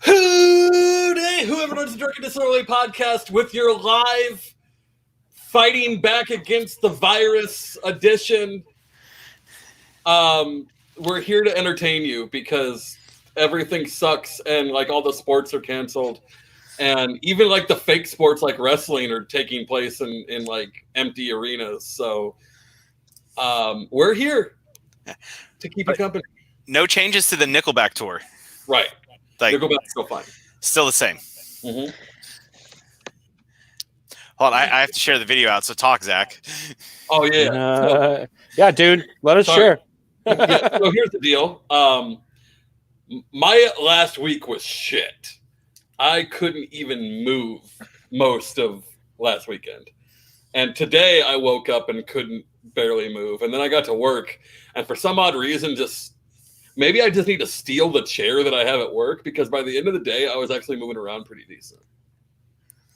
Whoever knows the Drunken Curriculum podcast with your live fighting back against the virus edition. We're here to entertain you because everything sucks and like all the sports are canceled, and even like the fake sports like wrestling are taking place in like empty arenas. So we're here to keep you company. No changes to the Nickelback tour. Right. Like, Nickelback's still fine. Still the same. Mm-hmm. Hold on, I have to share the video out, so talk, Zach. Oh, yeah. Yeah, dude. Let us share. Yeah, so here's the deal. My last week was shit. I couldn't even move most of last weekend. And today I woke up and couldn't barely move. And then I got to work. And for some odd reason, maybe I just need to steal the chair that I have at work, because by the end of the day, I was actually moving around pretty decent.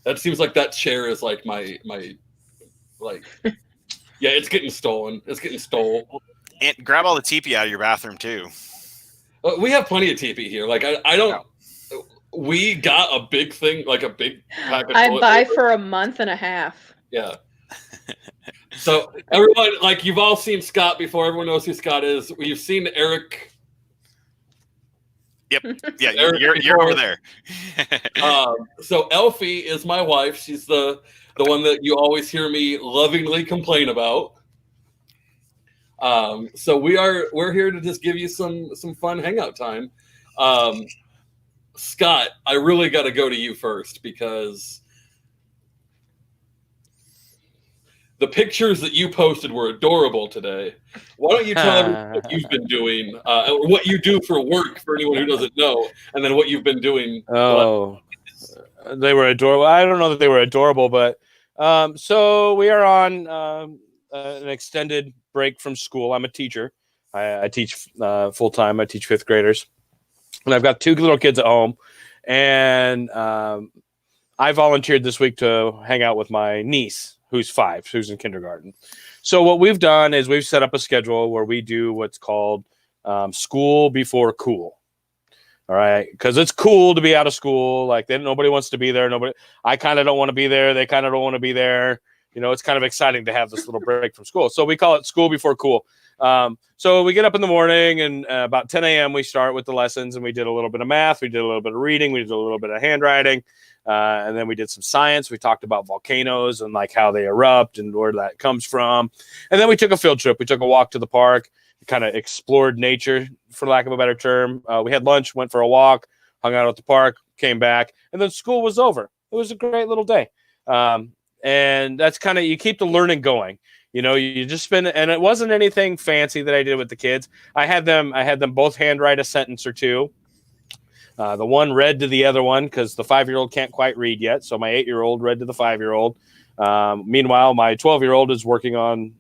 That seems like that chair is like my yeah, it's getting stolen. It's getting stolen. And grab all the teepee out of your bathroom too. We have plenty of teepee here. Like I don't. No. We got a big thing, like a big pack of I buy for a month and a half. Yeah. So everyone, like, you've all seen Scott before. Everyone knows who Scott is. You've seen Eric. Yep. Yeah, you're over there. So Elfie is my wife. She's the one that you always hear me lovingly complain about. So we're here to just give you some fun hangout time. Scott, I really got to go to you first, because the pictures that you posted were adorable today. Why don't you tell everyone what you've been doing, or what you do for work, for anyone who doesn't know, and then what you've been doing. Oh, they were adorable. I don't know that they were adorable, but so we are on an extended break from school. I'm a teacher. I teach full time. I teach fifth graders, and I've got two little kids at home. And I volunteered this week to hang out with my niece, who's 5, who's in kindergarten. So what we've done is we've set up a schedule where we do what's called school before cool. All right, because it's cool to be out of school. Like, nobody wants to be there. I kind of don't want to be there. They kind of don't want to be there. You know, it's kind of exciting to have this little break from school. So we call it school before cool. So we get up in the morning, and about 10 a.m. we start with the lessons, and we did a little bit of math. We did a little bit of reading. We did a little bit of handwriting. And then we did some science. We talked about volcanoes and like how they erupt and where that comes from. And then we took a field trip. We took a walk to the park, kind of explored nature, for lack of a better term. We had lunch, went for a walk, hung out at the park, came back, and then school was over. It was a great little day. And that's kind of, you keep the learning going. You know, you just spend, and it wasn't anything fancy that I did with the kids. I had them both handwrite a sentence or two. The one read to the other one, because the 5-year-old can't quite read yet. So my 8-year-old read to the 5-year-old. Meanwhile, my 12-year-old is working on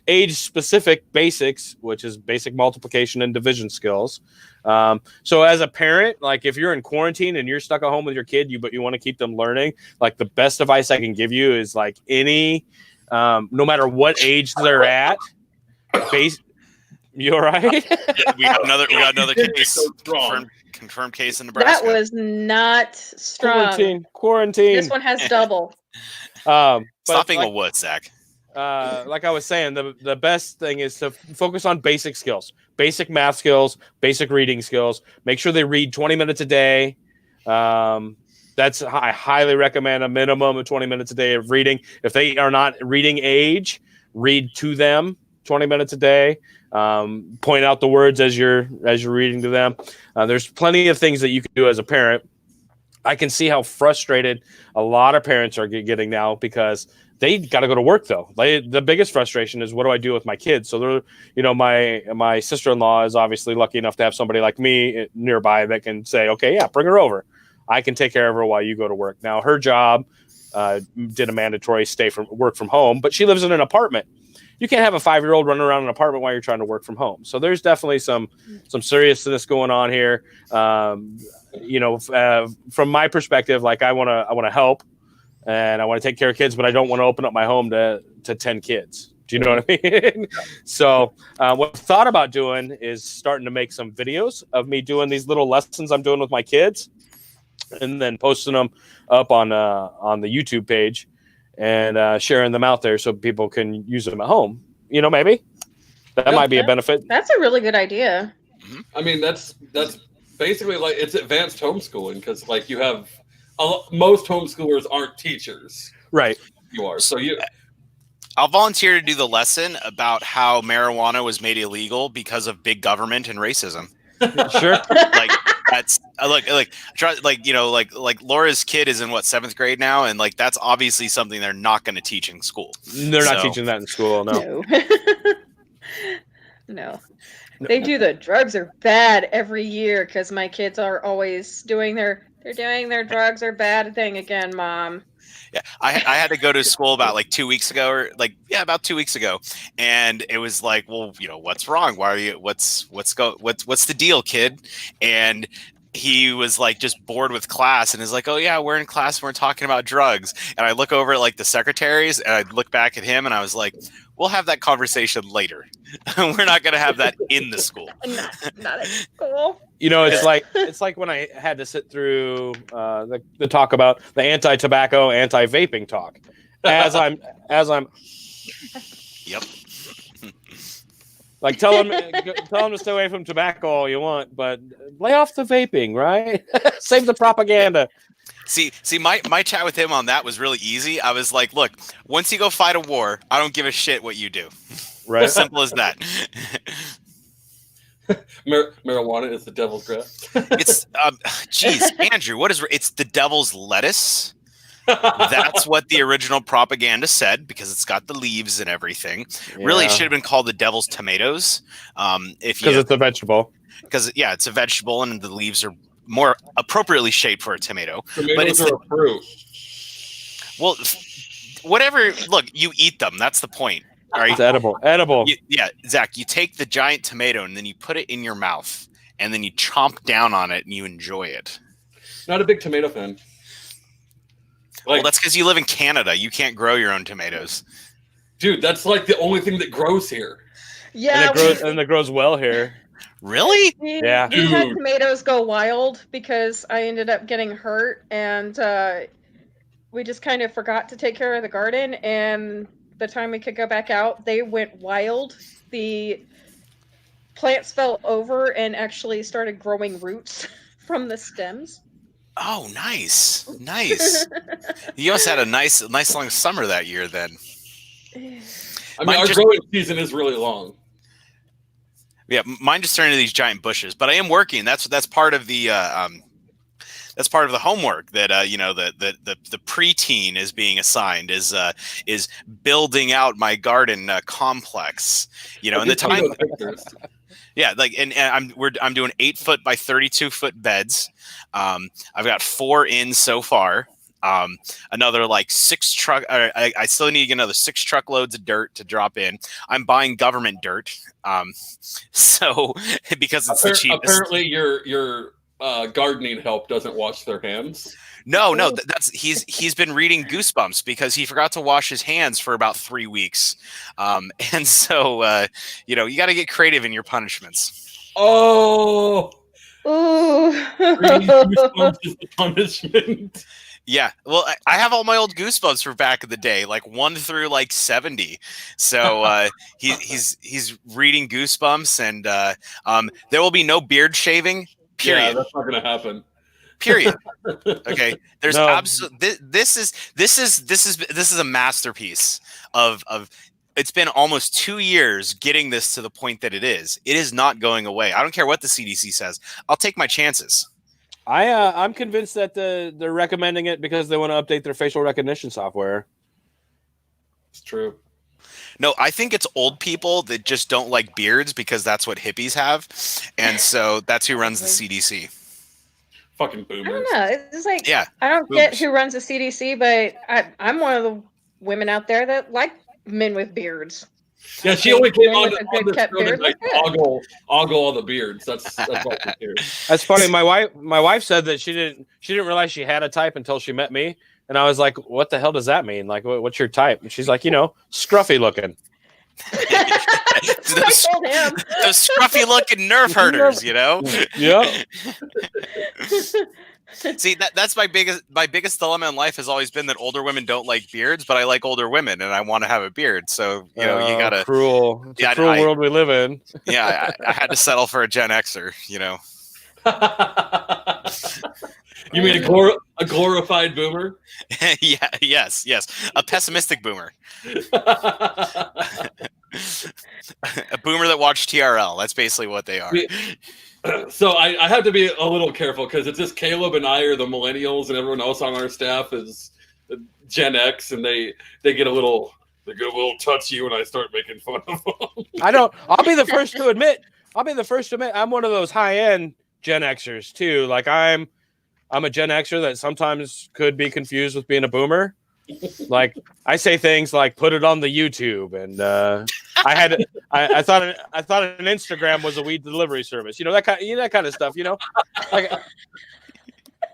age-specific basics, which is basic multiplication and division skills. So as a parent, like, if you're in quarantine and you're stuck at home with your kid, but you want to keep them learning, like, the best advice I can give you is, like, no matter what age they're at, you all right? Yeah, we got another case. Confirmed case in Nebraska. That was not strong. Quarantine. This one has double. Stop being a wood, Zach. Like I was saying, the best thing is to focus on basic skills, basic math skills, basic reading skills. Make sure they read 20 minutes a day. I highly recommend a minimum of 20 minutes a day of reading. If they are not reading age, read to them 20 minutes a day. Point out the words as you're reading to them. There's plenty of things that you can do as a parent. I can see how frustrated a lot of parents are getting now, because they got to go to work though. The biggest frustration is, what do I do with my kids? So my sister-in-law is obviously lucky enough to have somebody like me nearby that can say, okay, yeah, bring her over. I can take care of her while you go to work. Now, her job did a mandatory work from home, but she lives in an apartment. You can't have a 5-year-old running around an apartment while you're trying to work from home. So there's definitely some seriousness going on here. From my perspective, like, I want to help, and I want to take care of kids, but I don't want to open up my home to 10 kids. Do you know what I mean? So what I thought about doing is starting to make some videos of me doing these little lessons I'm doing with my kids, and then posting them up on the YouTube page and sharing them out there so people can use them at home. Maybe that might be a benefit. That's a really good idea. I mean, that's basically like it's advanced homeschooling because like you have most homeschoolers aren't teachers, right? You are, so you. I'll volunteer to do the lesson about how marijuana was made illegal because of big government and racism. Sure. Like that's like Laura's kid is in 7th grade now, and like that's obviously something they're not going to teach in school. They're not teaching that in school. No. No. They do the drugs are bad every year because my kids are always doing their drugs are bad thing again, Mom. Yeah, I had to go to school about 2 weeks ago, or about 2 weeks ago, and it was like, well, what's wrong? Why are you? What's the deal, kid? And he was just bored with class, and is like, oh yeah, we're in class, and we're talking about drugs. And I look over at the secretaries, and I look back at him, and I was like, we'll have that conversation later. We're not going to have that in the school. Not at school. It's like when I had to sit through the talk about the anti-tobacco, anti-vaping talk, as I'm. Yep. Like tell them to stay away from tobacco all you want, but lay off the vaping, right? Save the propaganda. See, my chat with him on that was really easy. I was like, look, once you go fight a war, I don't give a shit what you do. Right. Simple as that. Marijuana is the devil's grass. It's Andrew, it's the devil's lettuce. That's what the original propaganda said because it's got the leaves and everything. Yeah. Really, it should have been called the devil's tomatoes. Because it's a vegetable. Because it's a vegetable and the leaves are more appropriately shaped for a tomato. Tomatoes are a fruit. Well, whatever. Look, you eat them. That's the point. All right? It's edible. Zach, you take the giant tomato and then you put it in your mouth and then you chomp down on it and you enjoy it. Not a big tomato fan. Well, that's because you live in Canada. You can't grow your own tomatoes. Dude, that's the only thing that grows here. Yeah. And it grows well here. Really? Yeah. We had tomatoes go wild because I ended up getting hurt, and we just kind of forgot to take care of the garden, and the time we could go back out, they went wild. The plants fell over and actually started growing roots from the stems. Oh, nice. You must have had a nice long summer that year then. I mean, our growing season is really long. Yeah, mine just turned into these giant bushes, but I am working. That's part of the that's part of the homework that the preteen is being assigned is building out my garden complex. And the time. Yeah, and I'm doing 8-foot by 32-foot beds. I've got 4 in so far. Another 6 truck. I still need another 6 truckloads of dirt to drop in. I'm buying government dirt. So because it's the cheapest. Apparently, your gardening help doesn't wash their hands. No, that's he's been reading Goosebumps because he forgot to wash his hands for about 3 weeks, and so you got to get creative in your punishments. Oh, reading Goosebumps is the punishment. Yeah, well, I have all my old Goosebumps from back in the day, 1 through 70. So he's reading Goosebumps, and there will be no beard shaving. Period. Yeah, that's not going to happen. Period. Okay. There's absolutely this is a masterpiece of it's been almost 2 years getting this to the point that it is. It is not going away. I don't care what the CDC says. I'll take my chances. I'm convinced that they're recommending it because they want to update their facial recognition software. It's true. No, I think it's old people that just don't like beards because that's what hippies have, and so that's who runs the CDC. Fucking boomers. I don't know. It's yeah, I don't get who runs the CDC, but I'm one of the women out there that like men with beards. Yeah, she only came on the show to ogle all the beards. That's all she cares. That's funny. My wife said that she didn't realize she had a type until she met me, and I was like, "What the hell does that mean? What's your type?" And she's like, "Scruffy looking." those, I told him. those scruffy looking nerf herders, you know. Yeah. See, that's my biggest dilemma in life has always been that older women don't like beards, but I like older women and I want to have a beard. So you know, you gotta cruel. It's Yeah, a cruel world we live in. Yeah, I had to settle for a Gen Xer. You know. You mean a glorified boomer? Yeah. Yes. A pessimistic boomer. A boomer that watched TRL. That's basically what they are. So I have to be a little careful because it's just Caleb and I are the millennials, and everyone else on our staff is Gen X, and they get a little touchy when I start making fun of them. I'll be the first to admit. I'm one of those high end Gen Xers too. Like I'm a Gen Xer that sometimes could be confused with being a boomer. Like I say things like "put it on the YouTube," and I thought an Instagram was a weed delivery service. You know that kind of stuff. You know, like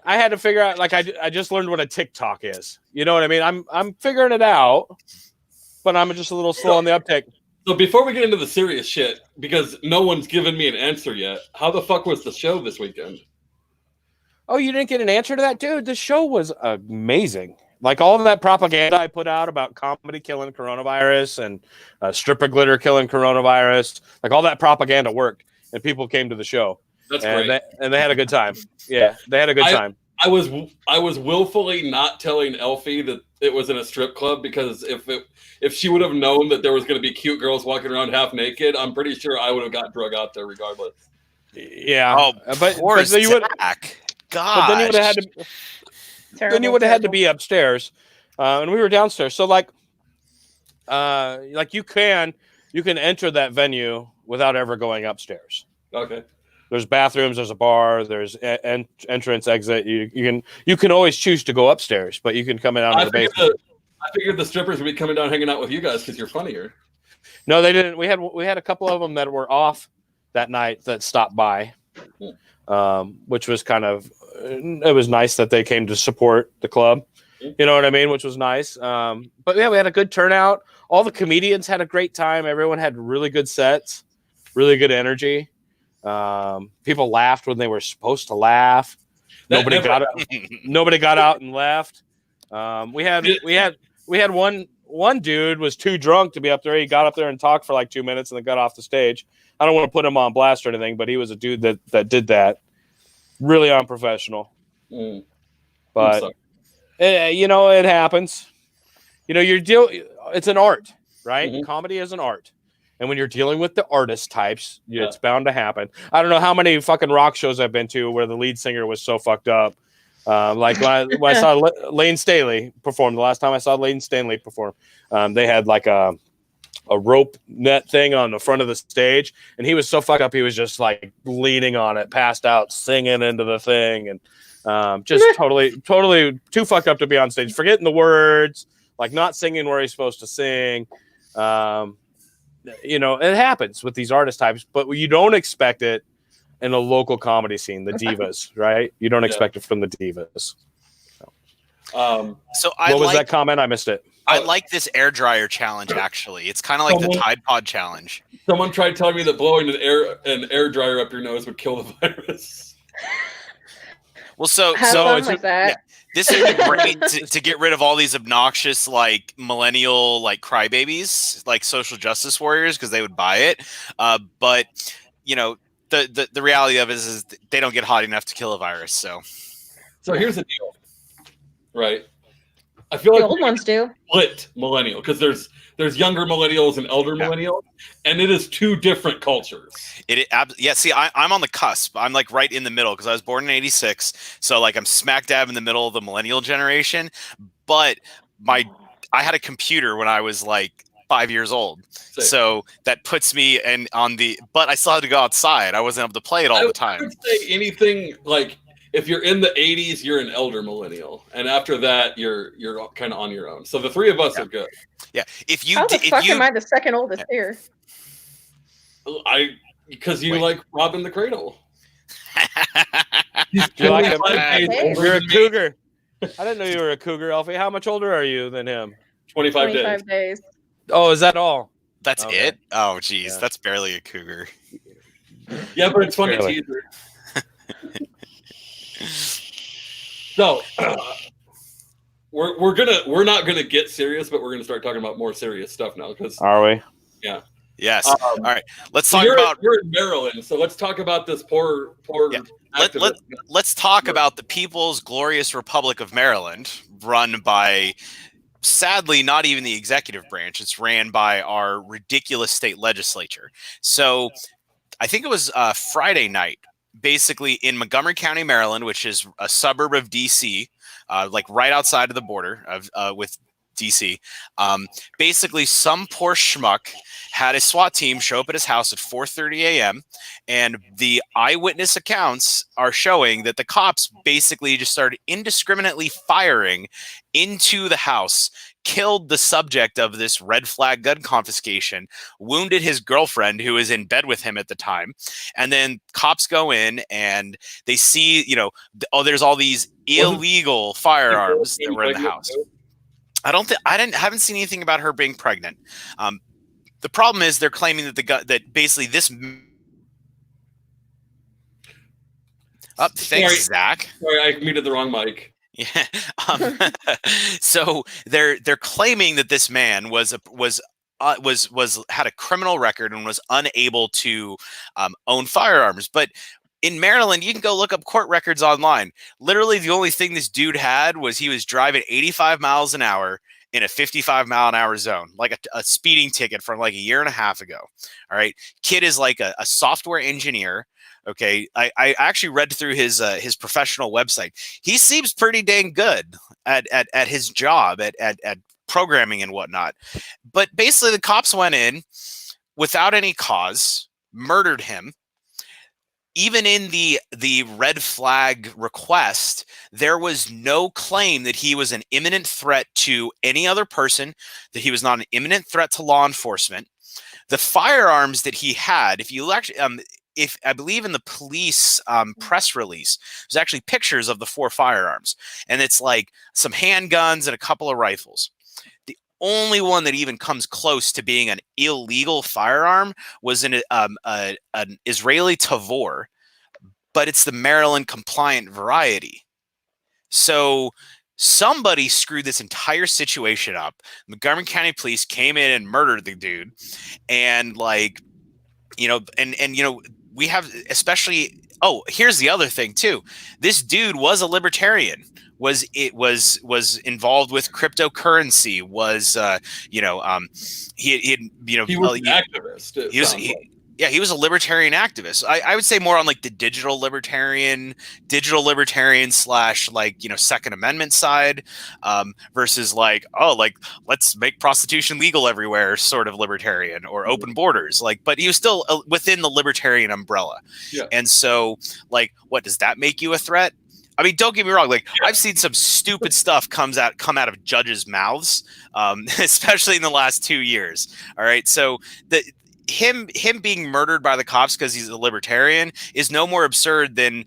I had to figure out. Like I just learned what a TikTok is. You know what I mean? I'm figuring it out, but I'm just a little slow on the uptake. So before we get into the serious shit, because no one's given me an answer yet, how the fuck was the show this weekend? Oh, you didn't get an answer to that, dude? The show was amazing. Like all of that propaganda I put out about comedy killing coronavirus and stripper glitter killing coronavirus, like all that propaganda worked, and people came to the show. That's great. And they had a good time. Yeah, they had a good time. I was willfully not telling Elfie that it was in a strip club because if she would have known that there was going to be cute girls walking around half naked, I'm pretty sure I would have got drug out there regardless. Yeah. Oh, but you would. God. But then you would have had to. Then you would have had to be upstairs, and we were downstairs. So like you can enter that venue without ever going upstairs. Okay. There's bathrooms, there's a bar, there's entrance, exit. You can always choose to go upstairs, but you can come in out of the basement. I figured the strippers would be coming down hanging out with you guys because you're funnier. No, they didn't. We had a couple of them that were off that night that stopped by, which was kind of. It was nice that they came to support the club. You know what I mean? Which was nice. But yeah, we had a good turnout. All the comedians had a great time. Everyone had really good sets, really good energy. People laughed when they were supposed to laugh. Nobody got out and left. We had one dude was too drunk to be up there. He got up there and talked for like 2 minutes and then got off the stage. I don't want to put him on blast or anything, but he was a dude that did that. Really unprofessional. But it happens. You know, it's an art, right? Mm-hmm. Comedy is an art. And when you're dealing with the artist types, it's bound to happen. I don't know how many fucking rock shows I've been to where the lead singer was so fucked up. Like when I saw Lane Staley perform, the last time I saw Lane Staley perform, they had like a rope net thing on the front of the stage, and he was so fucked up he was just like leaning on it, passed out, singing into the thing, and just totally too fucked up to be on stage, forgetting the words, like not singing where he's supposed to sing. You know, it happens with these artist types, but you don't expect it in a local comedy scene, the divas, right? You don't expect it from the divas. So what was that comment? I missed it. I like this air dryer challenge. Actually, it's kind of like the Tide Pod challenge. Someone tried telling me that blowing an air dryer up your nose would kill the virus. Well, so fun with that. Yeah, this is great to get rid of all these obnoxious like millennial like crybabies, like social justice warriors, because they would buy it. But you know, the reality of it is they don't get hot enough to kill a virus. So here's the deal, right? I feel like the old ones do split millennial because there's younger millennials and elder millennials, and it is two different cultures. See, I'm on the cusp. I'm like right in the middle because I was born in '86, so like I'm smack dab in the middle of the millennial generation. But I had a computer when I was like 5 years old, so that puts me but I still had to go outside. I wasn't able to play it all the time. I would say anything like. If you're in the 80s, you're an elder millennial, and after that, you're kind of on your own. So the three of us are good. Yeah. How the fuck am I the second oldest here? Because you like robbing the cradle. You're a cougar. I didn't know you were a cougar, Alfie. How much older are you than him? 25 days. Oh, is that all? That's Okay. it? Oh, geez. Yeah. That's barely a cougar. Yeah, but it's fun to Barely. tease her. So we're not gonna get serious, but we're gonna start talking about more serious stuff now because Are we? Yes. All right. Let's so talk about. you're in Maryland, so let's talk about this poor Yeah. activist. Let's talk about the People's Glorious Republic of Maryland, run by, sadly, not even the executive branch. It's ran by our ridiculous state legislature. So I think it was Friday night, basically in Montgomery County, Maryland, which is a suburb of DC, like right outside of the border of with DC. Basically, some poor schmuck had a SWAT team show up at his house at 4:30 a.m. and the eyewitness accounts are showing that the cops basically just started indiscriminately firing into the house, killed the subject of this red flag gun confiscation, wounded his girlfriend who was in bed with him at the time, and then cops go in and they see, there's all these illegal firearms that were in the house. Haven't seen anything about her being pregnant. The problem is they're claiming that that basically this. Thanks, Zach. Sorry, I muted the wrong mic. Yeah. So they're claiming that this man had a criminal record and was unable to own firearms, but in Maryland, you can go look up court records online. Literally, the only thing this dude had was he was driving 85 miles an hour in a 55-mile-an-hour zone, like a speeding ticket from like a year and a half ago. All right. Kid is like a software engineer. Okay. I actually read through his professional website. He seems pretty dang good at his job, at programming and whatnot. But basically, the cops went in without any cause, murdered him. Even in the red flag request, there was no claim that he was an imminent threat to any other person, that he was not an imminent threat to law enforcement. The firearms that he had, if you actually, if I believe in the police press release, there's actually pictures of the 4 firearms, and it's like some handguns and a couple of rifles. The only one that even comes close to being an illegal firearm was an Israeli Tavor, but it's the Maryland compliant variety. So somebody screwed this entire situation up. Montgomery County Police came in and murdered the dude, and we have, especially. Oh, here's the other thing too. This dude was a libertarian. Was involved with cryptocurrency. He was an activist. He was a libertarian activist. I would say more on like the digital libertarian / Second Amendment side, versus let's make prostitution legal everywhere sort of libertarian or open borders. But he was still within the libertarian umbrella. Yeah. And so what does that make you a threat? I mean, don't get me wrong. I've seen some stupid stuff come out of judges' mouths, especially in the last 2 years. All right, so him being murdered by the cops because he's a libertarian is no more absurd than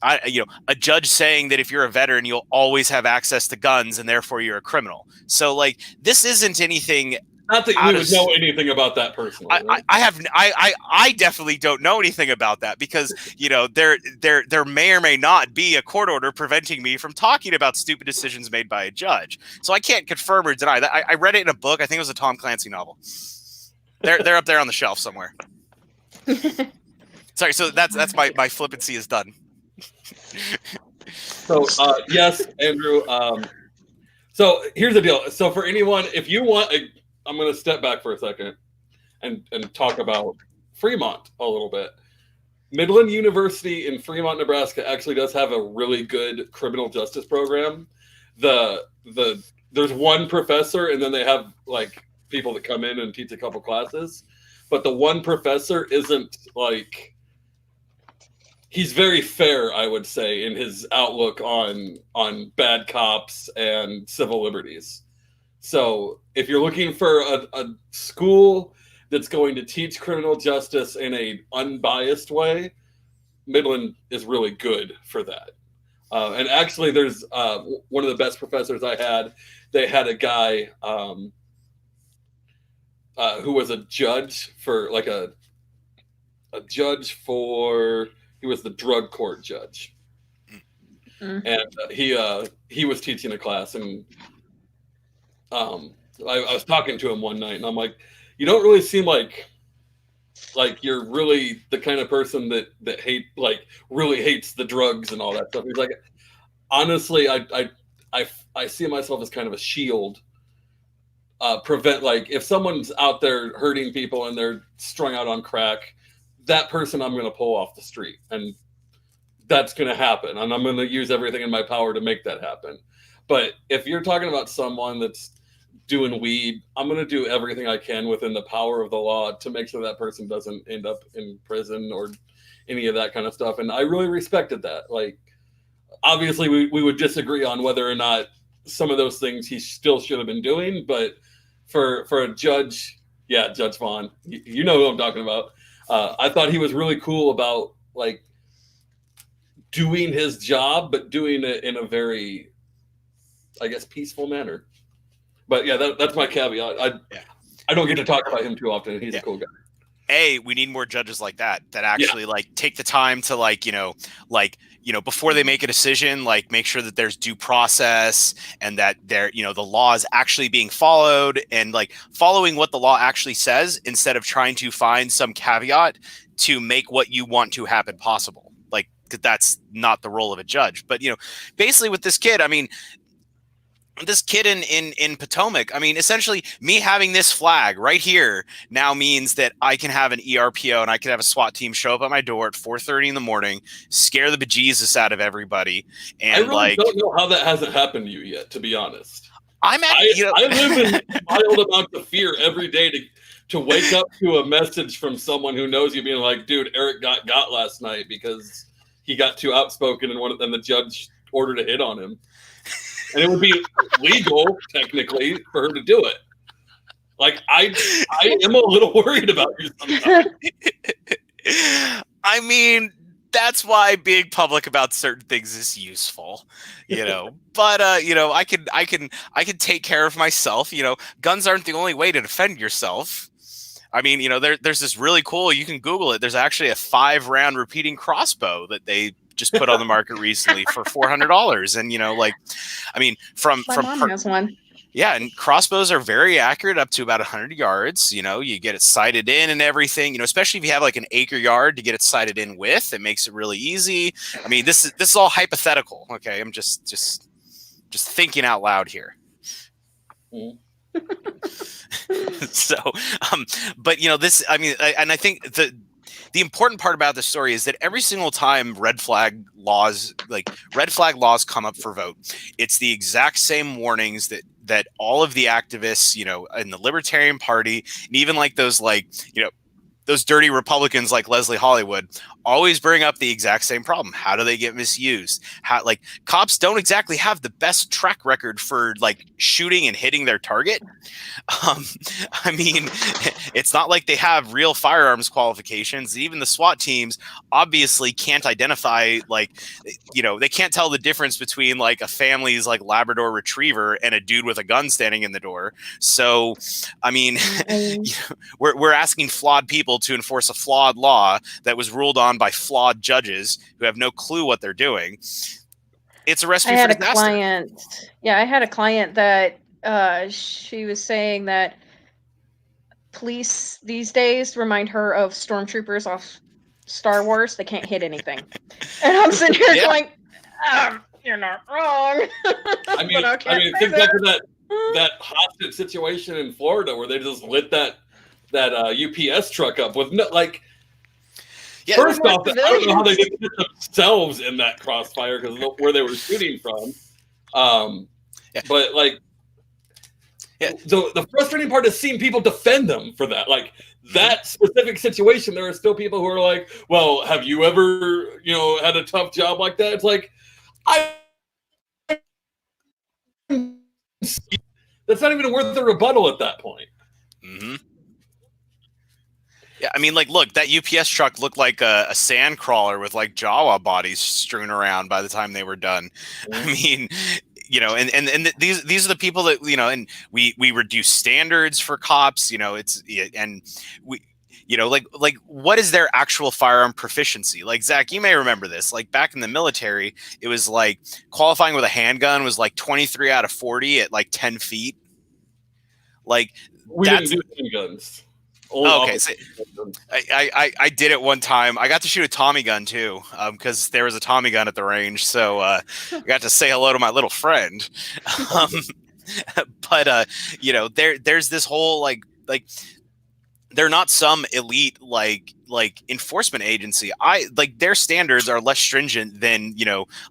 a judge saying that if you're a veteran, you'll always have access to guns and therefore you're a criminal. So this isn't anything. Not that you would know anything about that personally. Right? I definitely don't know anything about that because there may or may not be a court order preventing me from talking about stupid decisions made by a judge. So I can't confirm or deny that. I read it in a book. I think it was a Tom Clancy novel. They're up there on the shelf somewhere. Sorry, so that's my flippancy is done. So yes, Andrew. So here's the deal. So for anyone, if you want, I'm going to step back for a second and talk about Fremont a little bit. Midland University in Fremont, Nebraska, actually does have a really good criminal justice program. There's one professor, and then they have people that come in and teach a couple classes, but the one professor isn't he's very fair, I would say, in his outlook on bad cops and civil liberties. So if you're looking for a school that's going to teach criminal justice in an unbiased way, Midland is really good for that. And actually, there's one of the best professors I had. They had a guy, who was a judge for like a judge for he was the drug court judge, and he was teaching a class, and I was talking to him one night, and I'm like, you don't really seem like you're really the kind of person that really hates the drugs and all that stuff. He's like, honestly, I see myself as kind of a shield. Prevent, like, if someone's out there hurting people and they're strung out on crack, that person I'm going to pull off the street, and that's going to happen, and I'm going to use everything in my power to make that happen. But if you're talking about someone that's doing weed, I'm going to do everything I can within the power of the law to make sure that person doesn't end up in prison or any of that kind of stuff. And I really respected that. Like, obviously we would disagree on whether or not some of those things he still should have been doing, but for a judge, yeah, Judge Vaughn, you know who I'm talking about. I thought he was really cool about, like, doing his job, but doing it in a very, I guess, peaceful manner. But yeah, that's my caveat. I don't get to talk about him too often. He's a cool guy. We need more judges like that actually like take the time to before they make a decision, like, make sure that there's due process and that the law is actually being followed, and like following what the law actually says instead of trying to find some caveat to make what you want to happen possible. Like, that's not the role of a judge. But basically with this kid, I mean, this kid in Potomac, I mean, essentially me having this flag right here now means that I can have an ERPO and I can have a SWAT team show up at my door at 4:30 in the morning, scare the bejesus out of everybody. And I really don't know how that hasn't happened to you yet, to be honest. I live in wild amounts of fear every day to wake up to a message from someone who knows you being like, dude, Eric got last night because he got too outspoken and the judge ordered a hit on him. And it would be legal, technically, for her to do it. Like, I am a little worried about you sometimes. I mean, that's why being public about certain things is useful, But I can take care of myself. Guns aren't the only way to defend yourself. I mean, there's this really cool. You can Google it. There's actually a 5-round repeating crossbow that they just put on the market recently for $400. And I mean, My mom has one. Yeah, and crossbows are very accurate up to about 100 yards. You get it sighted in and everything. Especially if you have like an acre yard to get it sighted in with, it makes it really easy. I mean, this is all hypothetical. Okay, I'm just thinking out loud here. So, but this. I mean, I think the important part about this story is that every single time red flag laws come up for vote, it's the exact same warnings that all of the activists, in the Libertarian Party, and even like those those dirty Republicans like Leslie Hollywood, always bring up the exact same problem. How do they get misused? How, like, cops don't exactly have the best track record for like shooting and hitting their target. I mean, it's not like they have real firearms qualifications. Even the SWAT teams obviously can't identify, like, they can't tell the difference between like a family's like Labrador Retriever and a dude with a gun standing in the door. So, I mean, we're asking flawed people to enforce a flawed law that was ruled on by flawed judges who have no clue what they're doing. It's a recipe for disaster. I had a client that she was saying that police these days remind her of stormtroopers off Star Wars. They can't hit anything. And I'm sitting here going, you're not wrong. I mean, think back to that hostage situation in Florida where they just lit that UPS truck up with first off, I don't know how they didn't hit themselves in that crossfire because where they were shooting from. But the frustrating part is seeing people defend them for that. Like, that specific situation, there are still people who are like, well, have you ever, had a tough job like that? It's like, that's not even worth the rebuttal at that point. Mm-hmm. Yeah, I mean, like, look, that UPS truck looked like a sand crawler with like Jawa bodies strewn around by the time they were done. I mean, these are the people that, and we reduce standards for cops, and we, like what is their actual firearm proficiency? Like, Zach, you may remember this, like back in the military, it was like qualifying with a handgun was like 23 out of 40 at like 10 feet. Like, we didn't do handguns. Okay, so I did it one time. I got to shoot a Tommy gun too, because there was a Tommy gun at the range. So I got to say hello to my little friend. But there's this whole like they're not some elite like enforcement agency. Their standards are less stringent than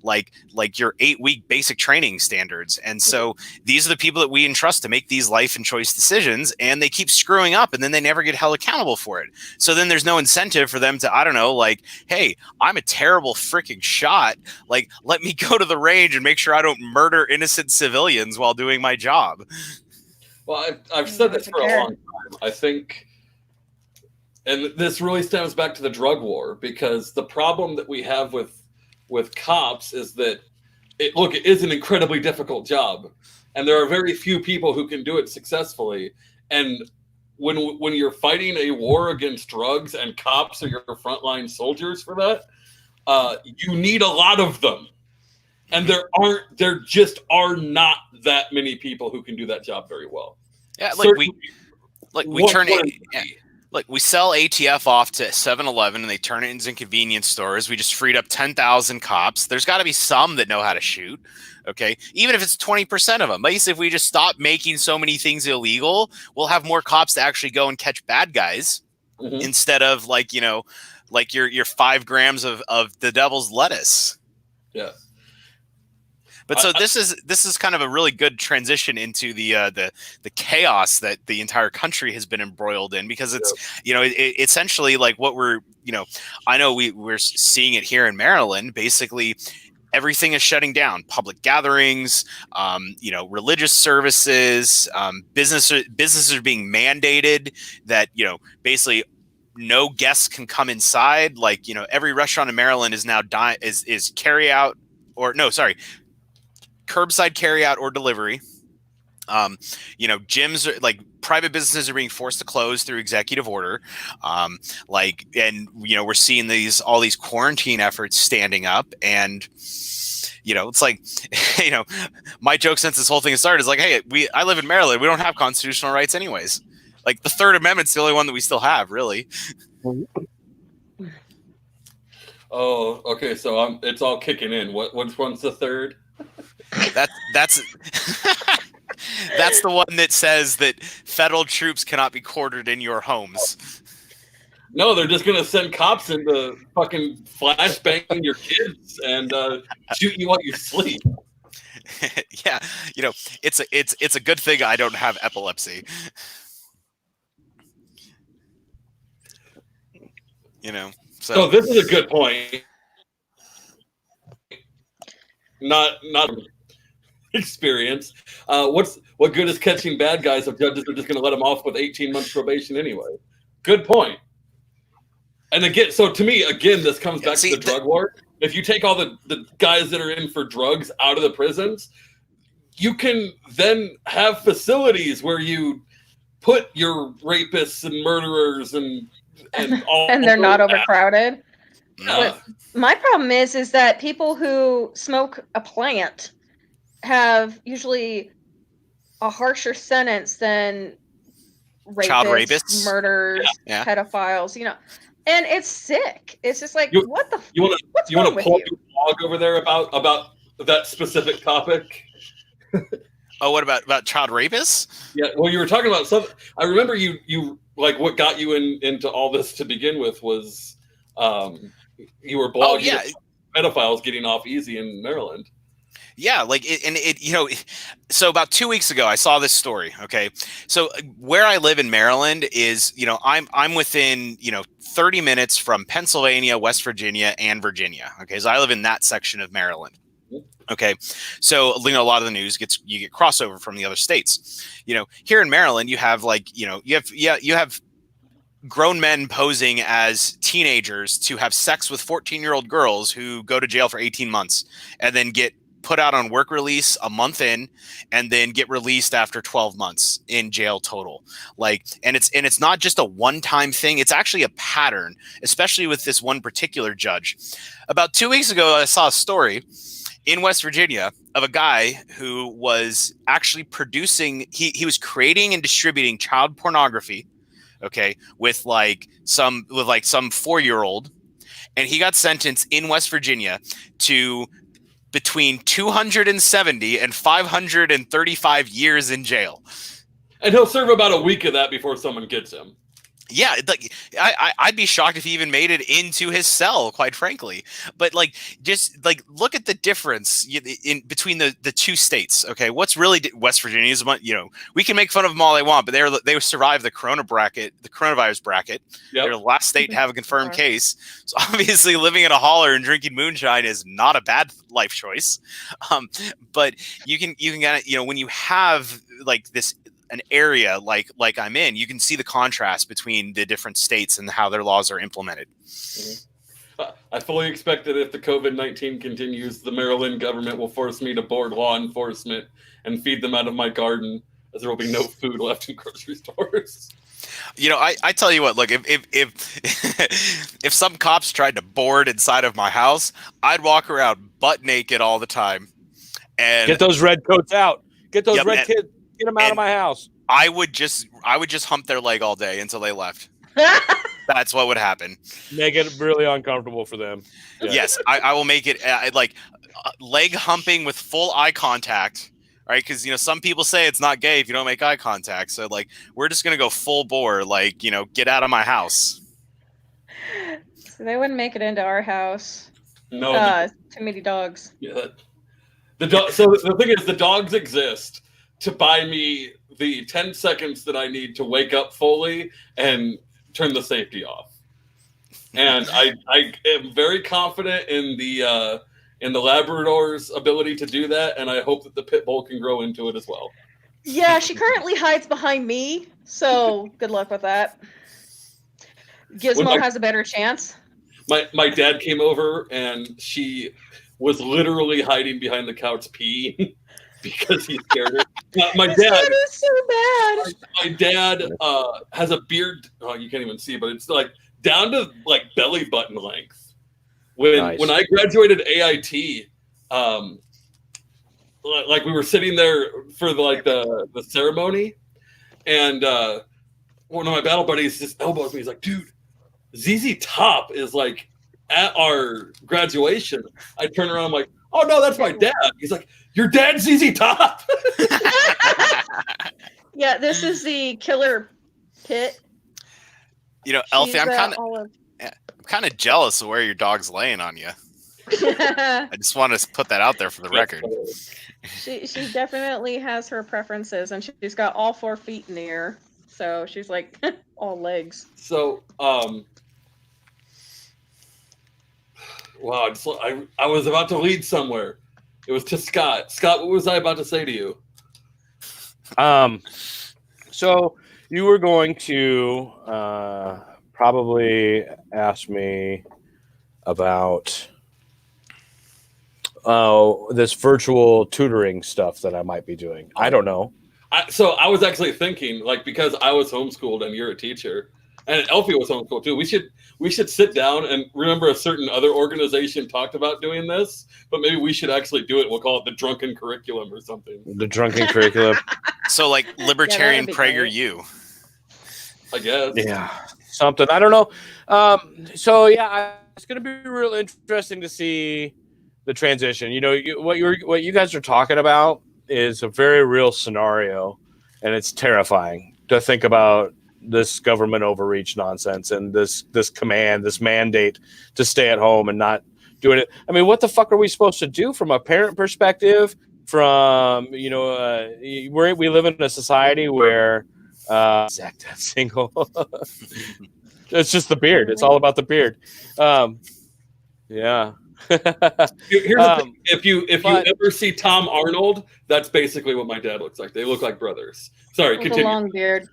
like your 8-week basic training standards. And so these are the people that we entrust to make these life and choice decisions, and they keep screwing up, and then they never get held accountable for it. So then there's no incentive for them to, I don't know, like, hey, I'm a terrible freaking shot. Like, let me go to the range and make sure I don't murder innocent civilians while doing my job. Well, I've said this for a long time. I think. And this really stems back to the drug war, because the problem that we have with cops is that it is an incredibly difficult job, and there are very few people who can do it successfully. And when you're fighting a war against drugs and cops are your frontline soldiers for that, you need a lot of them, and there just are not that many people who can do that job very well. Yeah, we sell ATF off to 7-Eleven, and they turn it into convenience stores. We just freed up 10,000 cops. There's got to be some that know how to shoot, okay? Even if it's 20% of them. Basically, if we just stop making so many things illegal, we'll have more cops to actually go and catch bad guys, instead of like your 5 grams of the devil's lettuce. Yeah. But so this is kind of a really good transition into the chaos that the entire country has been embroiled in, because it's essentially like what we're I know we're seeing it here in Maryland. Basically, everything is shutting down. Public gatherings, religious services, businesses are being mandated that basically no guests can come inside. Like every restaurant in Maryland is now is carry out curbside carry out or delivery. Gyms are like private businesses are being forced to close through executive order. We're seeing all these quarantine efforts standing up, and it's like, my joke since this whole thing started is like, hey, I live in Maryland. We don't have constitutional rights anyways. Like the Third Amendment's the only one that we still have, really. Oh, okay. So it's all kicking in. Which one's the third? That's that's the one that says that federal troops cannot be quartered in your homes. No, they're just gonna send cops in to fucking flashbang your kids and shoot you while you sleep. Yeah, it's a good thing I don't have epilepsy. So this is a good point. Not experience. What good is catching bad guys if judges are just going to let them off with 18 months probation anyway? Good point. And again, so to me, this comes back to the drug war. If you take all the guys that are in for drugs out of the prisons, you can then have facilities where you put your rapists and murderers and all, and they're not overcrowded. Yeah. My problem is that people who smoke a plant have usually a harsher sentence than child rapists, murderers, pedophiles, and it's sick. It's just like, what the? You want to pull your blog over there about that specific topic? Oh, what about child rapists? Yeah, well, you were talking about something. I remember you like what got you into all this to begin with was you were blogging pedophiles getting off easy in Maryland. Yeah, so about 2 weeks ago, I saw this story. Okay, so where I live in Maryland is, I'm within 30 minutes from Pennsylvania, West Virginia, and Virginia. Okay, so I live in that section of Maryland. Okay, so a lot of the news you get crossover from the other states. Here in Maryland, you have you have grown men posing as teenagers to have sex with 14-year-old girls who go to jail for 18 months and then get put out on work release a month in, and then get released after 12 months in jail total. Like, and it's not just a one-time thing. It's actually a pattern, especially with this one particular judge. About 2 weeks ago, I saw a story in West Virginia of a guy who was actually producing, he was creating and distributing child pornography, okay, with some 4-year-old, and he got sentenced in West Virginia to between 270 and 535 years in jail. And he'll serve about a week of that before someone gets him. Yeah, like I'd be shocked if he even made it into his cell, quite frankly. But just look at the difference in between the two states. Okay, what's really West Virginia is, we can make fun of them all they want, but they survived the coronavirus bracket. Yep. They're the last state to have a confirmed case. So obviously, living in a holler and drinking moonshine is not a bad life choice. But you can kind of, when you have this. An area like I'm in, you can see the contrast between the different states and how their laws are implemented. I fully expect that if the COVID-19 continues, the Maryland government will force me to board law enforcement and feed them out of my garden, as there will be no food left in grocery stores. I tell you what, look, if some cops tried to board inside of my house, I'd walk around butt naked all the time and get those red coats out. Get those red kids. Get them out of my house. I would just hump their leg all day until they left. That's what would happen. Make it really uncomfortable for them. Yeah. Yes, I will make it leg humping with full eye contact. Right? Because some people say it's not gay if you don't make eye contact. So we're just gonna go full bore. Get out of my house. So they wouldn't make it into our house. No, too many dogs. Yeah. So the thing is, the dogs exist to buy me the 10 seconds that I need to wake up fully and turn the safety off. And I am very confident in the Labrador's ability to do that, and I hope that the pit bull can grow into it as well. Yeah, she currently hides behind me, so good luck with that. Gizmo has a better chance. My dad came over, and she was literally hiding behind the couch peeing. Because he scared her. My dad is so bad. My dad has a beard. Oh, you can't even see, but it's down to belly button length. When I graduated AIT, we were sitting there for the ceremony, and one of my battle buddies just elbows me. He's like, "Dude, ZZ Top is at our graduation." I turn around, I'm like, "Oh no, that's my dad." He's like, "Your dad's ZZ Top?" Yeah, this is the killer pit. Elfie, I'm kind of jealous of where your dog's laying on you. I just want to put that out there for the record. She definitely has her preferences, and she's got all 4 feet in the air, so she's all legs. So, wow, I was about to lead somewhere. It was to Scott. Scott, what was I about to say to you? So you were going to probably ask me about this virtual tutoring stuff that I might be doing. I don't know. So I was actually thinking, because I was homeschooled and you're a teacher, and Elfie was homeschooled too, we should sit down and remember a certain other organization talked about doing this, but maybe we should actually do it. We'll call it the Drunken Curriculum or something. The Drunken Curriculum. So libertarian PragerU. I guess. Yeah. Something. I don't know. It's going to be real interesting to see the transition. What you guys are talking about is a very real scenario, and it's terrifying to think about this government overreach nonsense and this mandate to stay at home and not doing it. I mean, what the fuck are we supposed to do from a parent perspective? From we live in a society where Zach single. It's just the beard. It's all about the beard. Yeah. Here's the thing. If you ever see Tom Arnold, that's basically what my dad looks like. They look like brothers. Sorry, With continue. a long beard.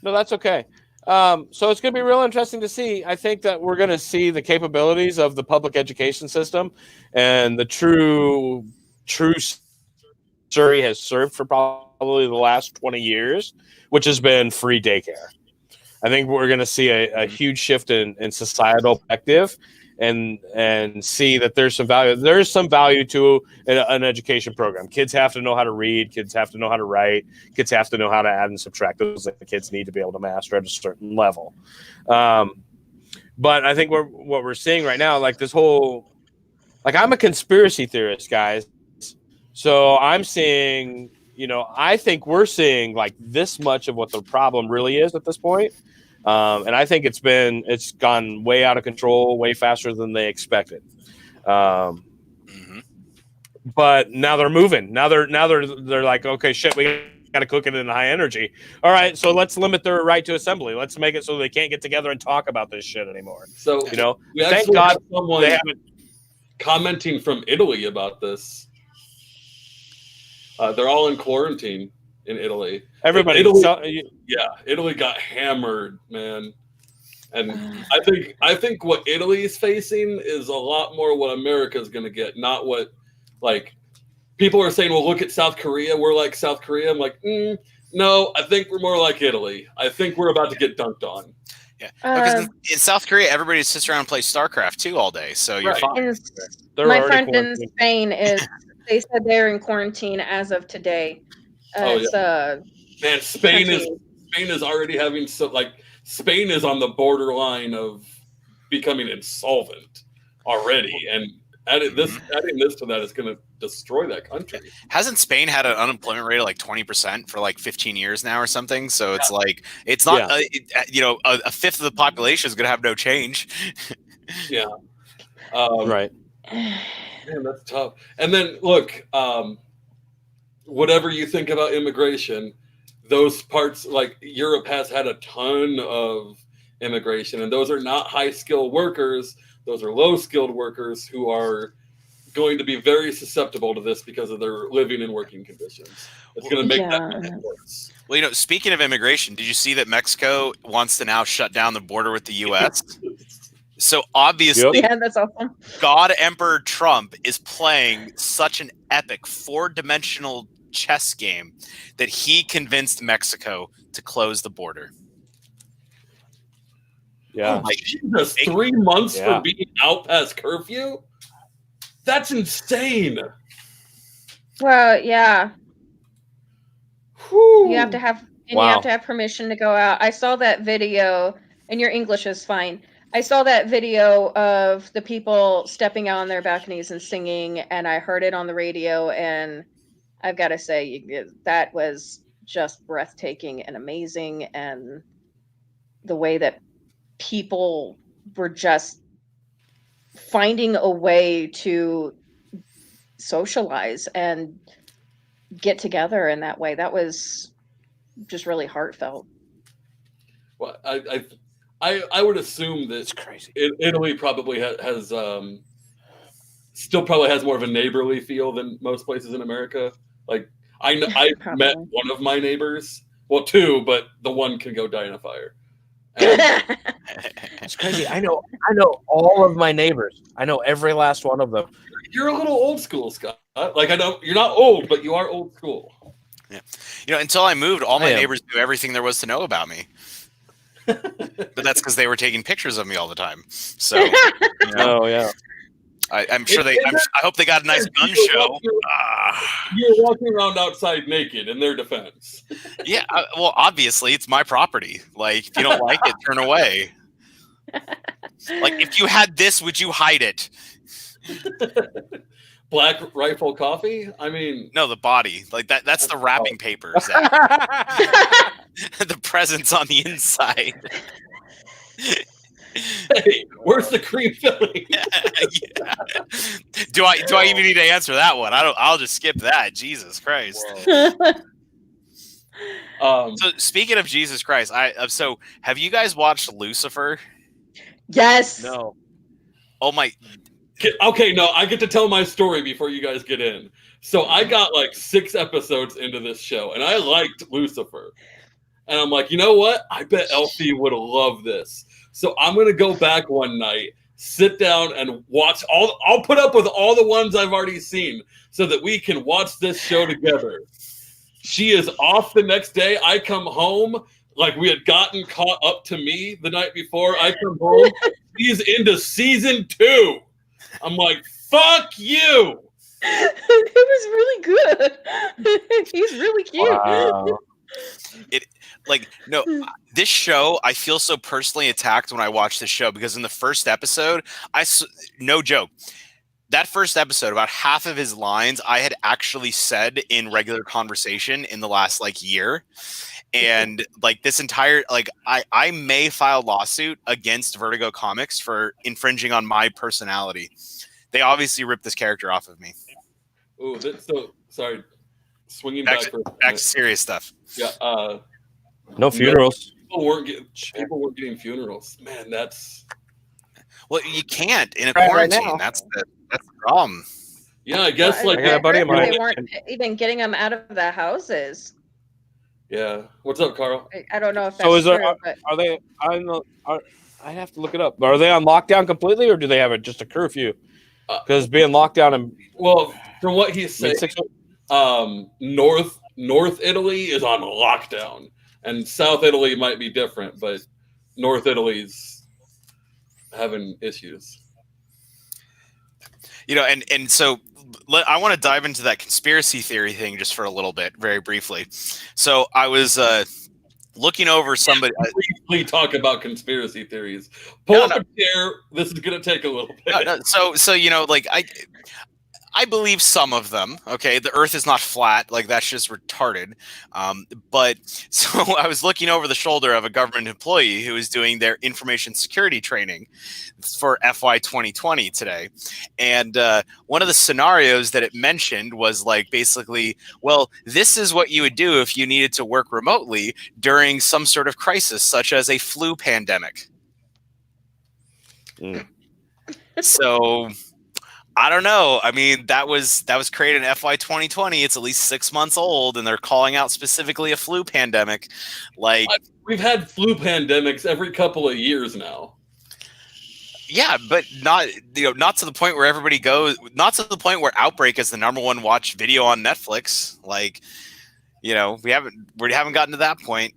No, that's okay. So it's going to be real interesting to see. I think that we're going to see the capabilities of the public education system and the true Surrey has served for probably the last 20 years, which has been free daycare. I think we're going to see a huge shift in societal perspective and see that there's some value. There's some value to an education program. Kids have to know how to read. Kids have to know how to write. Kids have to know how to add and subtract. Those that the kids need to be able to master at a certain level. But I think what we're seeing right now, like this whole, like I'm a conspiracy theorist, guys. So I'm seeing, I think we're seeing like this much of what the problem really is at this point. And I think it's gone way out of control, way faster than they expected. But now they're moving. Now they're like, okay, shit, we got to cook it in high energy. All right, so let's limit their right to assembly. Let's make it so they can't get together and talk about this shit anymore. So we thank God someone they haven't commenting from Italy about this. They're all in quarantine in Italy. Everybody, Italy got hammered, man. And I think what Italy is facing is a lot more what America is going to get, not what, like, people are saying, well, look at South Korea. We're like South Korea. I'm like, no, I think we're more like Italy. I think we're about to get dunked on. Yeah, because in South Korea, everybody sits around and plays StarCraft too all day, so you're fine. My friend in Spain they said they're in quarantine as of today. Man, Spain is already having Spain is on the borderline of becoming insolvent already, and adding this to that is going to destroy that country. Hasn't Spain had an unemployment rate of like 20% for like 15 years now or something? So it's like it's not a fifth of the population is going to have no change. Yeah, right. Man, that's tough. And then look, whatever you think about immigration, those parts, like Europe has had a ton of immigration, and those are not high-skilled workers. Those are low-skilled workers who are going to be very susceptible to this because of their living and working conditions. It's going to make that worse. Well, speaking of immigration, did you see that Mexico wants to now shut down the border with the U.S.? So obviously, that's awesome. God Emperor Trump is playing such an epic 4-dimensional chess game that he convinced Mexico to close the border. Yeah. Oh, Jesus, 3 months for being out past curfew? That's insane. Well, yeah. Whew. You have to have permission to go out. I saw that video, and your English is fine. I saw that video of the people stepping out on their balconies and singing, and I heard it on the radio, and I've got to say that was just breathtaking and amazing, and the way that people were just finding a way to socialize and get together in that way. That was just really heartfelt. Well, I would assume that it's crazy. Italy probably has still probably has more of a neighborly feel than most places in America. Like I met one of my neighbors, well, 2, but the one can go die in a fire. It's crazy. I know all of my neighbors. I know every last one of them. You're a little old school, Scott. Like I know you're not old, but you are old school. Yeah. Until I moved, all my neighbors knew everything there was to know about me. But that's because they were taking pictures of me all the time. So, oh yeah, I'm sure I hope they got a nice gun show. You're walking around outside naked. In their defense, yeah. Well, obviously, it's my property. Like, if you don't like it, turn away. Like, if you had this, would you hide it? Black Rifle Coffee? I mean... No, the body. Like, that's the wrapping papers. The presents on the inside. Hey, where's the cream filling? Yeah. Do I even need to answer that one? I'll just skip that. Jesus Christ. So speaking of Jesus Christ, so have you guys watched Lucifer? Yes. No. Oh my... Okay, no, I get to tell my story before you guys get in. So I got like 6 episodes into this show, and I liked Lucifer. And I'm like, you know what? I bet Elfie would love this. So I'm going to go back one night, sit down and watch I'll put up with all the ones I've already seen so that we can watch this show together. She is off the next day. I come home like we had gotten caught up to me the night before. I come home. She's into season 2. I'm like, fuck you. It was really good. He's really cute. Wow. No, this show, I feel so personally attacked when I watch this show because in the first episode, no joke, that first episode, about half of his lines I had actually said in regular conversation in the last year. And this entire, I may file a lawsuit against Vertigo Comics for infringing on my personality. They obviously ripped this character off of me. Oh, so sorry. Swinging back back to serious stuff. Yeah. No funerals. People weren't getting funerals. Man, that's. Well, you can't in a Right quarantine. now. That's the problem. Yeah, I guess Well, I got a buddy of mine. they weren't even getting them out of the houses. Yeah. What's up, Carl? I don't know if that's So is there? true, but Are they? I don't know. I have to look it up. Are they on lockdown completely, or do they have just a curfew? Because being locked down in Well, from what he's saying, mid-6 North Italy is on lockdown, and South Italy might be different, but North Italy's having issues. And so I want to dive into that conspiracy theory thing just for a little bit, very briefly. So I was looking over somebody. Briefly talk about conspiracy theories. Pull up a chair. This is going to take a little bit. So I believe some of them. Okay, the Earth is not flat. That's just retarded. But so I was looking over the shoulder of a government employee who was doing their information security training for FY 2020 today, and one of the scenarios that it mentioned was basically, well, this is what you would do if you needed to work remotely during some sort of crisis, such as a flu pandemic. So. I don't know. I mean, that was created in FY 2020. It's at least 6 months old, and they're calling out specifically a flu pandemic. We've had flu pandemics every couple of years now. Yeah, but not to the point where everybody goes. Not to the point where Outbreak is the #1 watched video on Netflix. We haven't gotten to that point.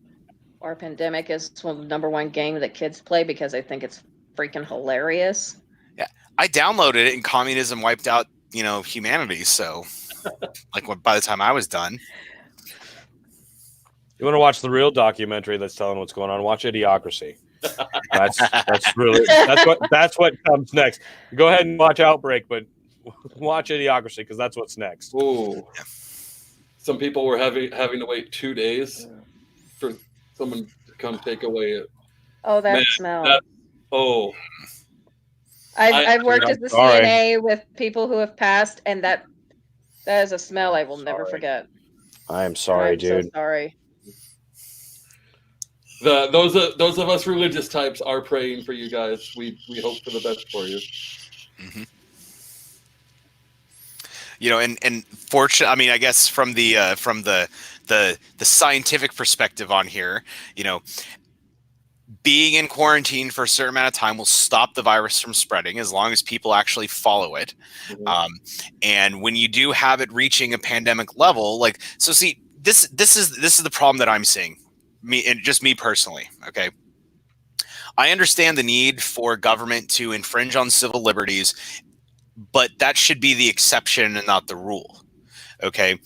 Or Pandemic is the #1 game that kids play because they think it's freaking hilarious. I downloaded it and communism wiped out, humanity. So, by the time I was done. You want to watch the real documentary that's telling what's going on? Watch Idiocracy. That's what comes next. Go ahead and watch Outbreak, but watch Idiocracy because that's what's next. Ooh. Some people were having to wait 2 days for someone to come take away it. Oh, that smell. I've worked as a CNA with people who have passed, and that is a smell I will never forget. I am sorry, dude. So sorry. Those of us religious types are praying for you guys. We hope for the best for you. Mm-hmm. And fortunately, I mean, I guess from the scientific perspective on here, being in quarantine for a certain amount of time will stop the virus from spreading as long as people actually follow it. Mm-hmm. And when you do have it reaching a pandemic level, this is the problem that I'm seeing, me personally. Okay. I understand the need for government to infringe on civil liberties, but that should be the exception and not the rule. Okay.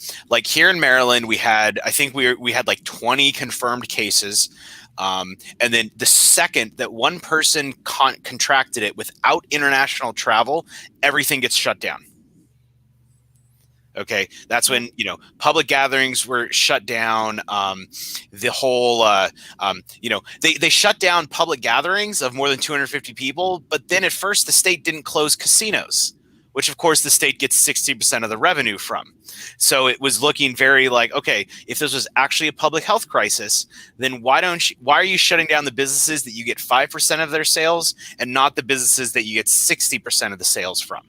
Here in Maryland, we had 20 confirmed cases. And then the second that one person contracted it without international travel, everything gets shut down. Okay, that's when public gatherings were shut down. The whole they shut down public gatherings of more than 250 people. But then at first the state didn't close casinos, which of course the state gets 60% of the revenue from. So it was looking very okay, if this was actually a public health crisis, then why are you shutting down the businesses that you get 5% of their sales and not the businesses that you get 60% of the sales from?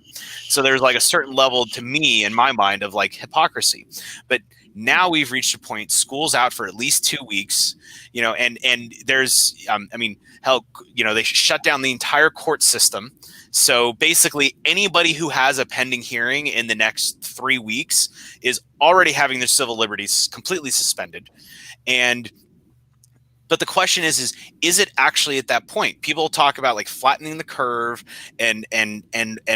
So there's a certain level to me in my mind of hypocrisy. But Now we've reached a point, school's out for at least 2 weeks, and there's, hell, they shut down the entire court system. So basically anybody who has a pending hearing in the next 3 weeks is already having their civil liberties completely suspended. But the question is it actually at that point? People talk about like flattening the curve and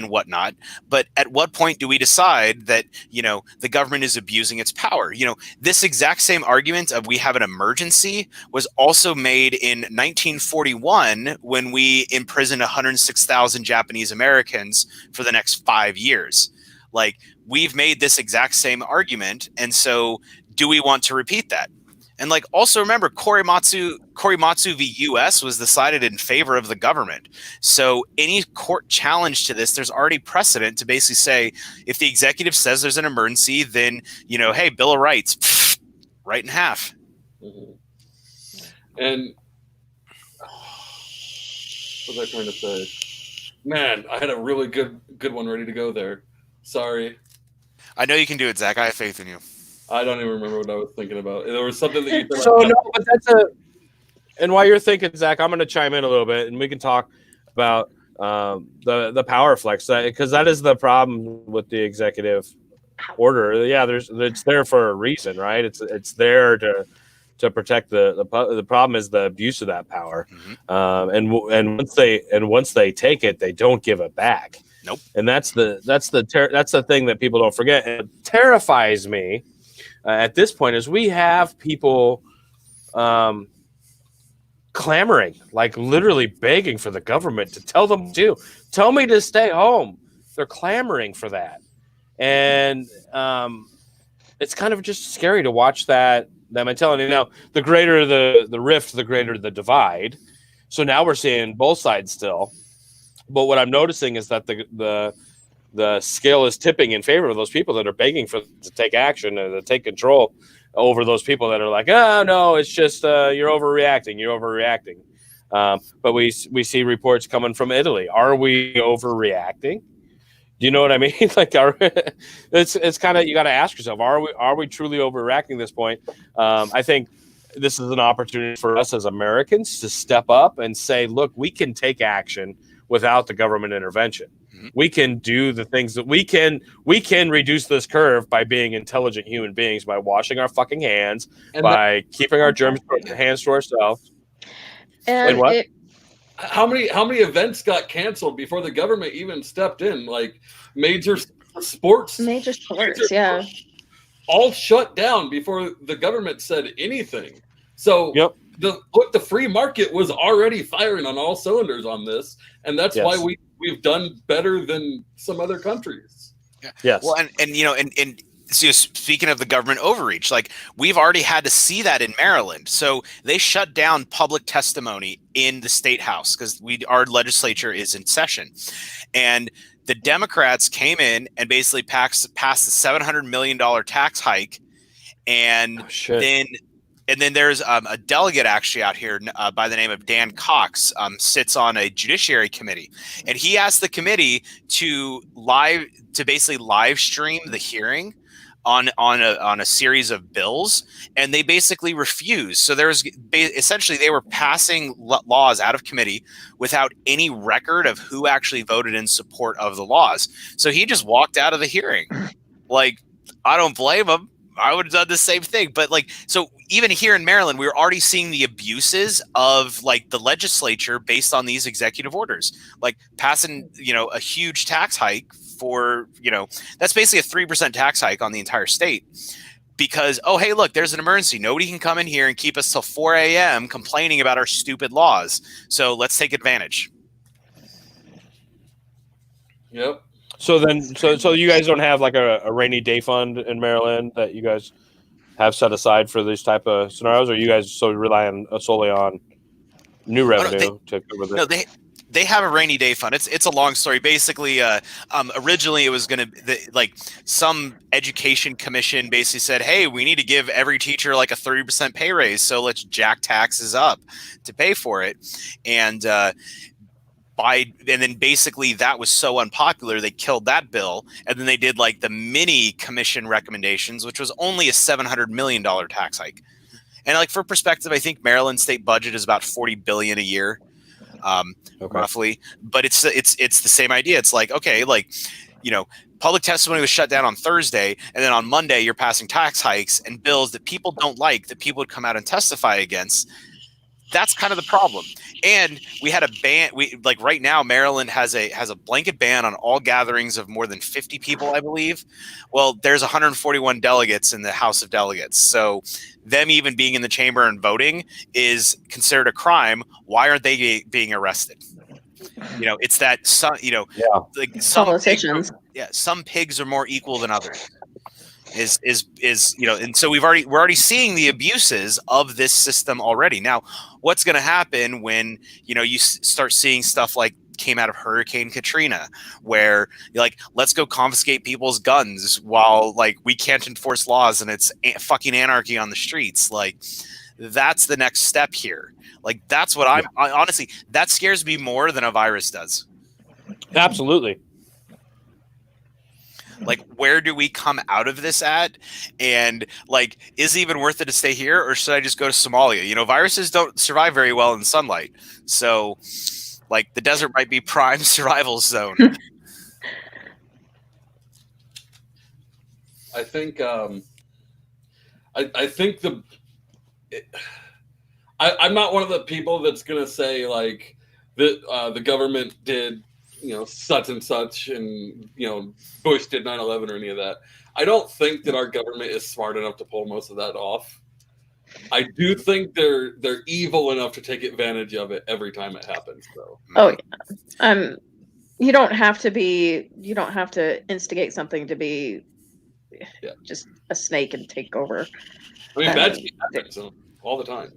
whatnot. But at what point do we decide that, the government is abusing its power? This exact same argument of we have an emergency was also made in 1941 when we imprisoned 106,000 Japanese Americans for the next 5 years. Like, we've made this exact same argument. And so do we want to repeat that? And like, also remember, Korimatsu v. U.S. was decided in favor of the government. So any court challenge to this, there's already precedent to basically say, if the executive says there's an emergency, then, hey, Bill of Rights, right in half. Mm-hmm. And what was I trying to say? Man, I had a really good one ready to go there. Sorry. I know you can do it, Zach. I have faith in you. I don't even remember what I was thinking about. There was something that you said. So no, but and while you're thinking, Zach, I'm going to chime in a little bit, and we can talk about the power flex, because that is the problem with the executive order. Yeah, it's there for a reason, right? It's there to protect the problem is the abuse of that power, and once they take it, they don't give it back. Nope. And that's the thing that people don't forget. And it terrifies me. At this point, is we have people clamoring, like literally begging for the government to tell me to stay home. They're clamoring for that. And it's kind of just scary to watch that mentality. Now, the greater the rift, the greater the divide. So now we're seeing both sides still. But what I'm noticing is that the scale is tipping in favor of those people that are begging to take action and to take control over those people that are like, oh, no, it's just you're overreacting. But we see reports coming from Italy. Are we overreacting? Do you know what I mean? Like, it's kind of, you got to ask yourself, are we truly overreacting at this point? I think this is an opportunity for us as Americans to step up and say, look, we can take action without the government intervention. We can do the things that we can reduce this curve by being intelligent human beings, by washing our fucking hands, and by keeping our hands to ourselves. And what? How many events got canceled before the government even stepped in? Like major sports, yeah, all shut down before the government said anything. So the free market was already firing on all cylinders on this, and that's why we've done better than some other countries. Yes. Well, and so speaking of the government overreach, like we've already had to see that in Maryland. So they shut down public testimony in the state house because our legislature is in session, and the Democrats came in and basically passed the $700 million tax hike, and then there's a delegate actually out here by the name of Dan Cox, sits on a judiciary committee, and he asked the committee to basically live stream the hearing on a series of bills, and they basically refused. So essentially they were passing laws out of committee without any record of who actually voted in support of the laws. So he just walked out of the hearing. Like, I don't blame him. I would have done the same thing. But so even here in Maryland, we're already seeing the abuses of the legislature based on these executive orders, like passing, a huge tax hike for, that's basically a 3% tax hike on the entire state because, oh, hey, look, there's an emergency. Nobody can come in here and keep us till 4 a.m. complaining about our stupid laws. So let's take advantage. Yep. So you guys don't have like a rainy day fund in Maryland that you guys have set aside for these type of scenarios, or you guys rely solely on new revenue to cover this? No, they have a rainy day fund. It's a long story. Basically, originally it was going to some education commission basically said, hey, we need to give every teacher like a 30% pay raise, so let's jack taxes up to pay for it. And and then basically that was so unpopular they killed that bill, and then they did like the mini commission recommendations, which was only a $700 million tax hike. And like for perspective, I think Maryland's state budget is about $40 billion a year, roughly. But it's the same idea. It's like, okay, like, you know, public testimony was shut down on Thursday, and then on Monday you're passing tax hikes and bills that people don't like, that people would come out and testify against. That's kind of the problem. And we had a ban. Right now, Maryland has a blanket ban on all gatherings of more than 50 people, I believe. Well, there's 141 delegates in the House of Delegates. So them even being in the chamber and voting is considered a crime. Why aren't they being arrested? You know, it's that some, you know, like some politicians. Some pigs are more equal than others. Is you know, and so we're already seeing the abuses of this system already. Now, what's going to happen when, you know, you start seeing stuff like came out of Hurricane Katrina, where you're like, let's go confiscate people's guns while like we can't enforce laws and it's fucking anarchy on the streets. Like, that's the next step here. Like, that's what I honestly, that scares me more than a virus does. Absolutely. Like, where do we come out of this at? And like, is it even worth it to stay here, or should I just go to Somalia? You know, viruses don't survive very well in sunlight. So like, the desert might be prime survival zone. I think I think I'm not one of the people that's gonna say like the government did, you know, such and such, and, you know, Bush did 9/11 or any of that. I don't think that our government is smart enough to pull most of that off. I do think they're evil enough to take advantage of it every time it happens, though. Oh yeah. You don't have to instigate something to be just a snake and take over. I mean, bad shit happens all the time.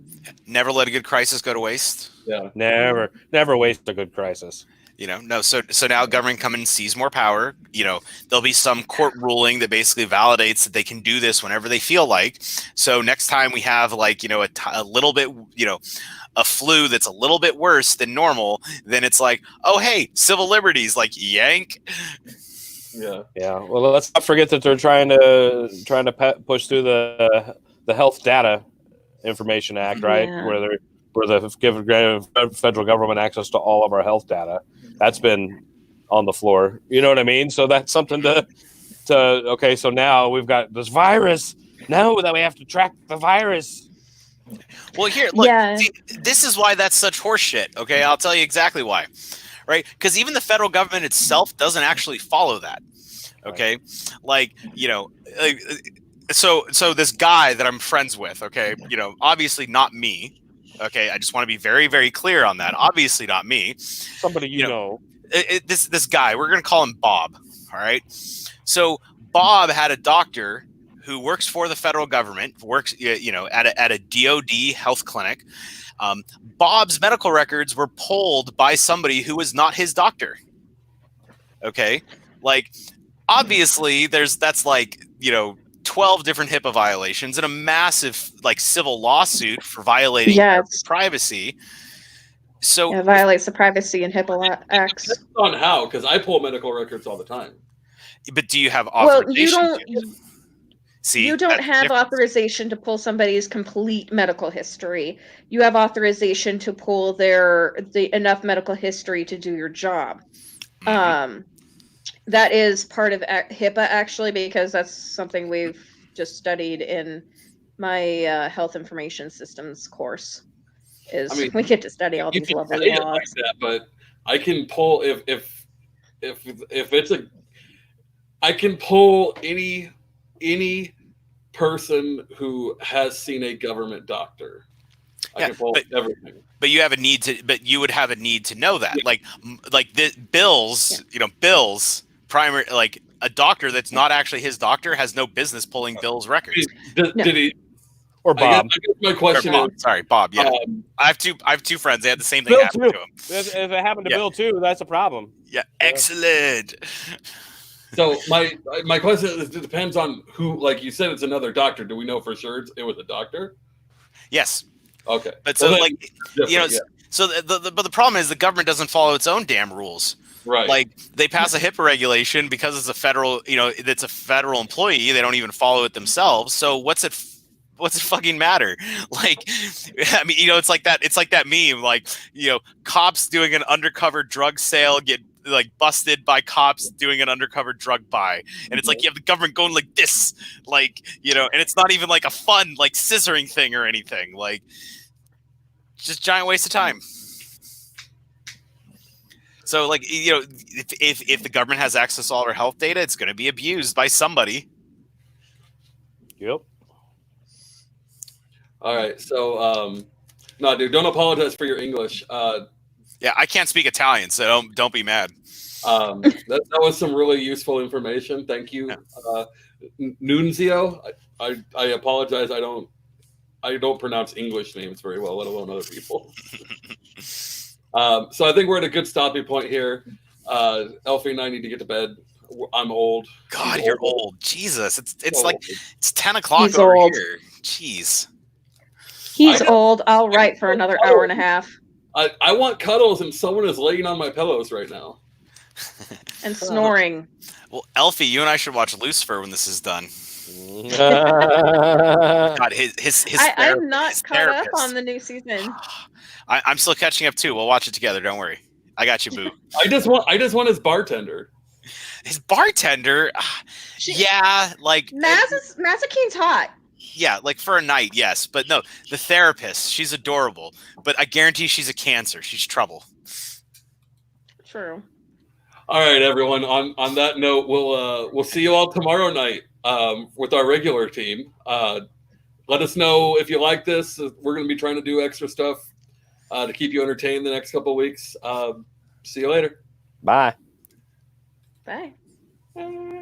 Never let a good crisis go to waste. Yeah. Never waste a good crisis. You know, no. So now government come in and seize more power. You know, there'll be some court ruling that basically validates that they can do this whenever they feel like. So next time we have like, you know, a little bit, you know, a flu that's a little bit worse than normal, then it's like, oh, hey, civil liberties, like yank. Yeah. Well, let's not forget that they're trying to push through the Health Data Information Act, right? Yeah. Where they give federal government access to all of our health data. That's been on the floor. You know what I mean? So that's something to okay. So now we've got this virus. Now that we have to track the virus. Well, here, look. See, this is why that's such horseshit. Okay, I'll tell you exactly why. Right? Because even the federal government itself doesn't actually follow that. Okay, like, you know, so this guy that I'm friends with. Okay, you know, obviously not me. Okay, I just want to be very, very clear on that. Obviously not me. Somebody you know. This guy, we're going to call him Bob. All right. So Bob had a doctor who works for the federal government, works, you know, at a DOD health clinic. Bob's medical records were pulled by somebody who was not his doctor. Okay, like, obviously that's like, you know, 12 different HIPAA violations and a massive like civil lawsuit for violating privacy. So it violates the privacy and HIPAA acts. Depends on how, because I pull medical records all the time. But do you have authorization? Well, you don't have authorization to pull somebody's complete medical history. You have authorization to pull the enough medical history to do your job. Mm-hmm. That is part of HIPAA, actually, because that's something we've just studied in my health information systems course. We get to study all these lovely laws. Like that, but I can pull if it's I can pull any person who has seen a government doctor. I can pull everything. But you have a need to. But you would have a need to know that, like the Bill's. You know, Bill's primary, like a doctor that's not actually his doctor has no business pulling Bill's records. Did he? Or Bob. I guess my question is, sorry, Bob. Yeah, I have two friends. They had the same thing Bill happen too. to him. If it happened to Bill too, that's a problem. Yeah, excellent. So my question is, it depends on who. Like you said, it's another doctor. Do we know for sure it was a doctor? Yes. Okay. But so, like, you know, So but the problem is the government doesn't follow its own damn rules. Right. Like they pass a HIPAA regulation because it's a federal, it's a federal employee. They don't even follow it themselves. So what's it fucking matter? Like, I mean, it's like that. It's like that meme. Like, cops doing an undercover drug sale get like busted by cops doing an undercover drug buy, and it's like you have the government going like this, like and it's not even like a fun like scissoring thing or anything. Like, just giant waste of time. So, like, if the government has access to all our health data, it's going to be abused by somebody. Yep. All right. So, no, dude, don't apologize for your English. Yeah, I can't speak Italian, so don't be mad. That was some really useful information. Thank you, Nunzio. I apologize. I don't pronounce English names very well, let alone other people. So I think we're at a good stopping point here. Elfie and I need to get to bed. I'm old. God, you're old. Jesus, it's So like old. it's 10 o'clock He's over old. here. Jeez. He's old. I'll write for another hour and a half. I want cuddles, and someone is laying on my pillows right now. And snoring. Well, Elfie, you and I should watch Lucifer when this is done. God, his I'm not his caught up on the new season. I'm still catching up too. We'll watch it together. Don't worry. I got you, boo. I just want his bartender. His bartender, yeah, like Mazzakine's hot. Yeah, like for a night, yes, but no, the therapist, she's adorable, but I guarantee she's a Cancer. She's trouble. True. All right, everyone. On that note, we'll see you all tomorrow night with our regular team. Let us know if you like this. We're going to be trying to do extra stuff to keep you entertained the next couple of weeks. See you later. Bye. Bye.